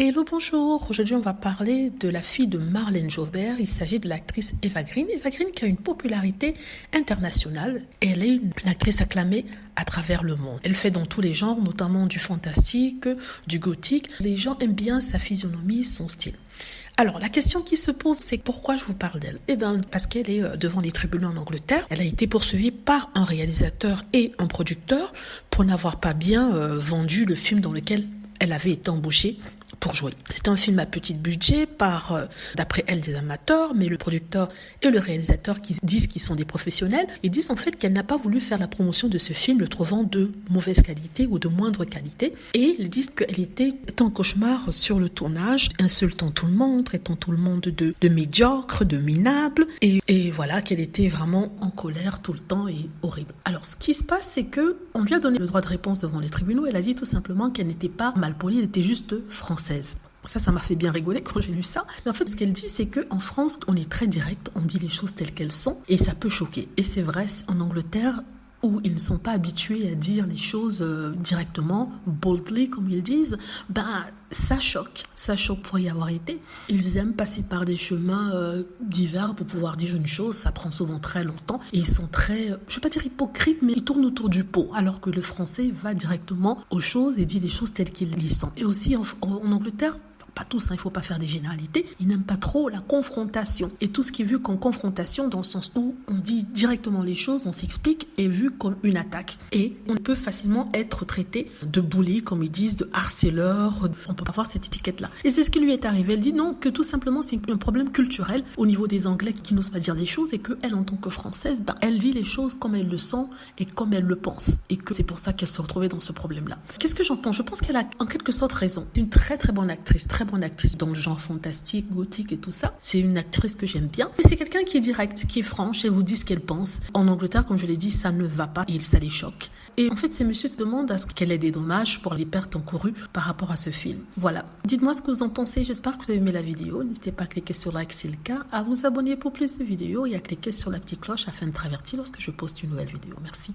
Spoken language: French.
Hello, bonjour. Aujourd'hui, on va parler de la fille de Marlène Jobert. Il s'agit de l'actrice Eva Green. Eva Green qui a une popularité internationale. Elle est une actrice acclamée à travers le monde. Elle fait dans tous les genres, notamment du fantastique, du gothique. Les gens aiment bien sa physionomie, son style. Alors, la question qui se pose, c'est pourquoi je vous parle d'elle? Eh bien, parce qu'elle est devant les tribunaux en Angleterre. Elle a été poursuivie par un réalisateur et un producteur pour n'avoir pas bien vendu le film dans lequel elle avait été embauchée pour jouer. C'est un film à petit budget par, d'après elle, des amateurs, mais le producteur et le réalisateur qui disent qu'ils sont des professionnels, ils disent en fait qu'elle n'a pas voulu faire la promotion de ce film, le trouvant de mauvaise qualité ou de moindre qualité. Et ils disent qu'elle était un cauchemar sur le tournage, insultant tout le monde, traitant tout le monde de médiocre, de minable, et voilà, qu'elle était vraiment en colère tout le temps et horrible. Alors, ce qui se passe, c'est que on lui a donné le droit de réponse devant les tribunaux. Elle a dit tout simplement qu'elle n'était pas malpolie, elle était juste française. Ça m'a fait bien rigoler quand j'ai lu ça. Mais en fait, ce qu'elle dit, c'est qu'en France, on est très direct, on dit les choses telles qu'elles sont, et ça peut choquer. Et c'est vrai, en Angleterre, où ils ne sont pas habitués à dire les choses directement, boldly, comme ils disent, ça choque pour y avoir été. Ils aiment passer par des chemins divers pour pouvoir dire une chose, ça prend souvent très longtemps, et ils sont très, je ne vais pas dire hypocrites, mais ils tournent autour du pot, alors que le français va directement aux choses et dit les choses telles qu'ils les sont. Et aussi en Angleterre, pas tous, il ne faut pas faire des généralités, ils n'aiment pas trop la confrontation. Et tout ce qui est vu comme confrontation, dans le sens où on dit directement les choses, on s'explique, est vu comme une attaque. Et on peut facilement être traité de bully, comme ils disent, de harceleur, on peut pas avoir cette étiquette-là. Et c'est ce qui lui est arrivé. Elle dit non, que tout simplement c'est un problème culturel au niveau des Anglais qui n'osent pas dire des choses, et qu'elle, en tant que Française, elle dit les choses comme elle le sent et comme elle le pense. Et que c'est pour ça qu'elle se retrouvait dans ce problème-là. Qu'est-ce que j'en pense? Je pense qu'elle a en quelque sorte raison. C'est une très très bonne actrice, très bonne actrice dans le genre fantastique, gothique et tout ça. C'est une actrice que j'aime bien. Mais c'est quelqu'un qui est direct, qui est franche et vous dit ce qu'elle pense. En Angleterre, comme je l'ai dit, ça ne va pas et ça les choque. Et en fait, ces messieurs se demandent à ce qu'elle ait des dommages pour les pertes encourues par rapport à ce film. Voilà. Dites-moi ce que vous en pensez. J'espère que vous avez aimé la vidéo. N'hésitez pas à cliquer sur like si c'est le cas, à vous abonner pour plus de vidéos et à cliquer sur la petite cloche afin de être averti lorsque je poste une nouvelle vidéo. Merci.